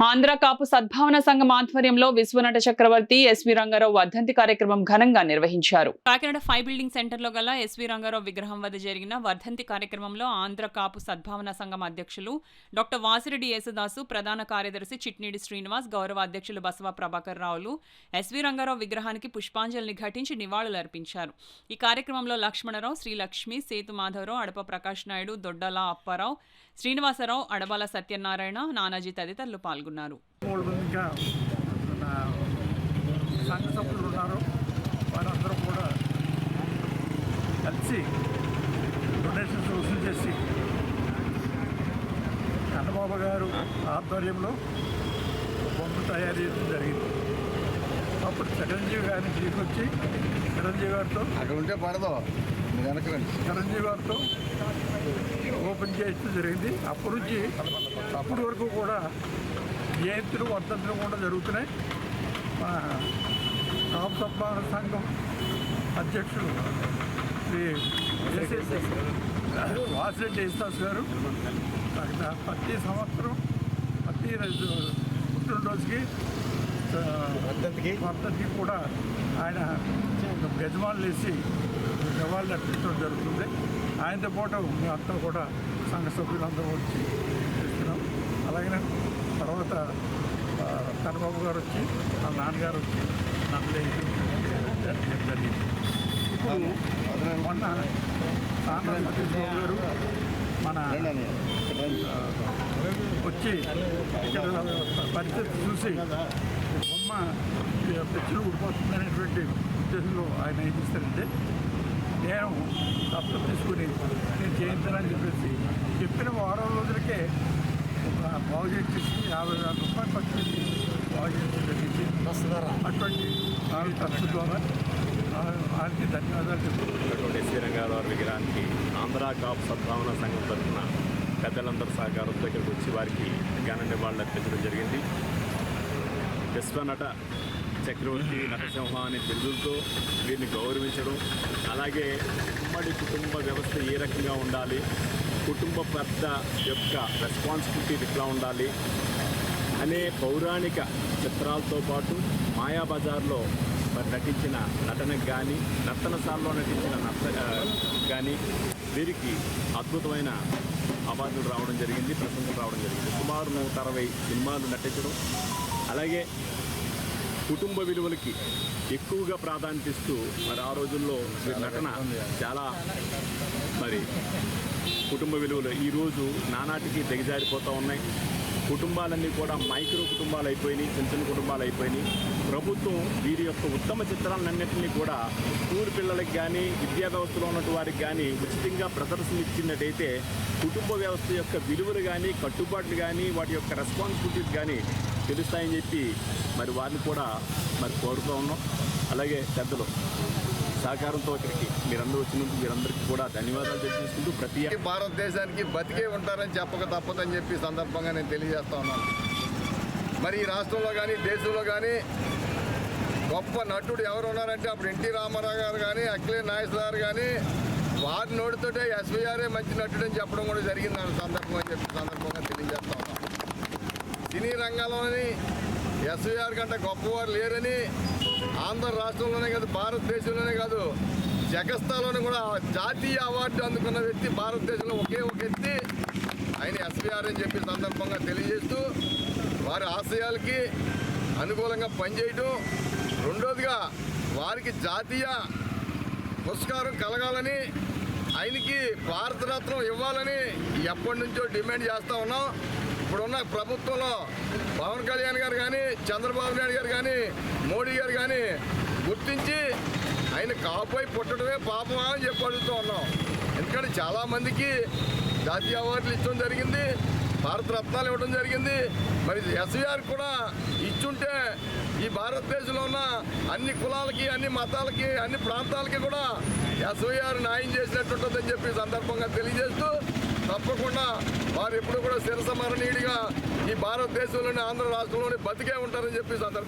ఆంధ్ర కాపు సద్భావన సంఘం ఆధ్వర్యంలో విశ్వనట చక్రవర్తి ఎస్వి రంగారావు వర్ధంతి కార్యక్రమం ఘనంగా నిర్వహించారు. కాకినాడ 5 బిల్డింగ్ సెంటర్లో గల ఎస్వి రంగారావు విగ్రహం వద్ద జరిగిన వర్ధంతి కార్యక్రమంలో ఆంధ్ర కాపు సద్భావన సంఘం అధ్యక్షులు డాక్టర్ వాసిరెడ్డి యేసుదాసు, ప్రధాన కార్యదర్శి చిట్నీడి శ్రీనివాస్, గౌరవ అధ్యక్షులు బసవ ప్రభాకర్ రావులు ఎస్వి రంగారావు విగ్రహానికి పుష్పాంజలిని ఘటించి నివాళులర్పించారు. ఈ కార్యక్రమంలో లక్ష్మణరావు, శ్రీలక్ష్మి, సేతు మాధవరావు, అడప ప్రకాష్ నాయుడు, దొడ్డల అప్పారావు, శ్రీనివాసరావు, అడబాల సత్యనారాయణ, నానాజీ తదితరులు పాల్గొన్నారు. సంఘ సభ్యులు ఉన్నారు, వారందరూ కూడా కలిసి డొనేషన్స్ వసూలు చేసి కన్నబాబు గారు ఆధ్వర్యంలో బొమ్మ తయారు చేయడం జరిగింది. అప్పుడు చిరంజీవి గారిని తీసుకొచ్చి చిరంజీవి గారితో అక్కడ ఉంటే పడదు చిరంజీవి గారితో ఓపెన్ చేయడం జరిగింది. అప్పటి నుంచి అప్పటి వరకు కూడా జయంతులు వర్ధంతులు కూడా జరుగుతున్నాయి. మన కాపు సద్భావన సంఘం అధ్యక్షులు శ్రీ వాసిరెడ్డి యేసుదాస్ గారు ప్రతి సంవత్సరం ప్రతి పుట్టినరోజుకి వర్ధంతికి కూడా ఆయన యజమానులు వేసి నివాళులు అర్పించడం జరుగుతుంది. ఆయనతో పాటు మేమంతా కూడా సంఘ సభ్యులందరూ వచ్చి చేస్తున్నాం. అలాగే తర్వాత కన్నబాబు గారు వచ్చి వాళ్ళ నాన్నగారు వచ్చి నన్ను జరిగింది. ఇప్పుడు మొన్న సతీష్బాబు గారు మన వచ్చి ఇక్కడ పరిస్థితి చూసి బొమ్మ పెచ్చులు ఊడిపోతుందనేటువంటి ఉద్దేశంలో ఆయన ఏం చేస్తారంటే, నేను దత్తత తీసుకుని నేను చేయించాలని చెప్పేసి చెప్పిన వారం రోజులకే బాగు చేసి 50,000 రూపాయలు పట్టుకుని బాగు చేసి జరిగింది. అటువంటి ఖర్చు ద్వారా ఆయనకి ధన్యవాదాలు చెప్తున్నాను. ఎస్వి రంగారావు విగ్రహానికి ఆంధ్ర కాపు సద్భావన సంఘం తరఫున పెద్దలందరూ సహకారంతో ఇక్కడికి వచ్చి వారికి ఘన నివాళులు అర్పించడం జరిగింది. విశ్వనట చక్రవర్తి నటసింహ అనే బిరుదులతో వీరిని గౌరవించడం, అలాగే ఉమ్మడి కుటుంబ వ్యవస్థ ఏ రకంగా ఉండాలి, కుటుంబ పెద్ద యొక్క రెస్పాన్సిబిలిటీ ఎట్లా ఉండాలి అనే పౌరాణిక చిత్రాలతో పాటు మాయాబజార్లో నటించిన నటనకు కానీ, నర్తనశాలలో నటించిన కానీ వీరికి అద్భుతమైన అవార్డులు రావడం జరిగింది, ప్రశంసలు రావడం జరిగింది. సుమారు 160 సినిమాలు నటించడం, అలాగే కుటుంబ విలువలకి ఎక్కువగా ప్రాధాన్యత ఇస్తూ మరి ఆ రోజుల్లో నటన చాలా మరి కుటుంబ విలువలు ఈరోజు నానాటికి దిగజారిపోతూ ఉన్నాయి. కుటుంబాలన్నీ కూడా మైక్రో కుటుంబాలు అయిపోయినాయి, చిన్న చిన్న కుటుంబాలు అయిపోయినాయి. ప్రభుత్వం వీరి యొక్క ఉత్తమ చిత్రాలన్నింటినీ కూడా స్కూల్ పిల్లలకి కానీ, విద్యా వ్యవస్థలో ఉన్నటువంటి వారికి కానీ ఉచితంగా ప్రదర్శన ఇచ్చినట్టయితే కుటుంబ వ్యవస్థ యొక్క విలువలు కానీ, కట్టుబాట్లు కానీ, వాటి యొక్క రెస్పాన్సిబిలిటీస్ కానీ తెలుస్తాయని చెప్పి మరి వారిని కూడా మరి కోరుతూ ఉన్నాం. అలాగే పెద్దలు సహకారంతో ఇక్కడికి మీరందరూ వచ్చినందుకు మీరందరికీ కూడా ధన్యవాదాలు తెలియజేసుకుంటూ ప్రతి భారతదేశానికి బతికే ఉంటారని చెప్పక తప్పదని చెప్పి సందర్భంగా నేను తెలియజేస్తా ఉన్నాను. మరి ఈ రాష్ట్రంలో కానీ, దేశంలో కానీ గొప్ప నటుడు ఎవరు ఉన్నారంటే అప్పుడు ఎన్టీ రామారావు గారు కానీ, అఖిలే నాగేశ్వర గారు కానీ వారి నోటితోటే ఎస్వీఆర్ఏ మంచి నటుడు అని చెప్పడం కూడా జరిగింది ఆ సందర్భంగా తెలియజేస్తా ఉన్నాను. సినీ రంగంలోని ఎస్వీఆర్ కంటే గొప్పవారు లేరని ఆంధ్ర రాష్ట్రంలోనే కాదు, భారతదేశంలోనే కాదు, జగస్తాలోనే కూడా జాతీయ అవార్డు అందుకున్న వ్యక్తి భారతదేశంలో ఒకే ఒక వ్యక్తి ఆయన ఎస్వీఆర్ అని చెప్పి సందర్భంగా తెలియజేస్తూ వారి ఆశయాలకి అనుకూలంగా పనిచేయటం, రెండోదిగా వారికి జాతీయ పురస్కారం కలగాలని, ఆయనకి భారతరత్నం ఇవ్వాలని ఎప్పటి నుంచో డిమాండ్ చేస్తూ ఉన్నాం. ఇప్పుడున్న ప్రభుత్వంలో పవన్ కళ్యాణ్ గారు కానీ, చంద్రబాబు నాయుడు గారు కానీ, మోడీ గారు కానీ గుర్తించి ఆయన కాపుపై పుట్టడమే పాపమా అని చెప్పి అడుగుతూ ఉన్నాం. ఎందుకంటే చాలామందికి జాతీయ అవార్డులు ఇచ్చడం జరిగింది, భారతరత్నాలు ఇవ్వడం జరిగింది. మరి ఎస్వీఆర్ కూడా ఇచ్చుంటే ఈ భారతదేశంలో ఉన్న అన్ని కులాలకి, అన్ని మతాలకి, అన్ని ప్రాంతాలకి కూడా ఎస్వీఆర్ న్యాయం చేసినట్టుంటుందని చెప్పి సందర్భంగా తెలియజేస్తూ తప్పకుండా వారు ఎప్పుడు కూడా శిరసమరణీయుడిగా ఈ భారతదేశంలోని ఆంధ్ర రాష్ట్రంలోని బతికే ఉంటారని చెప్పి సందర్భంగా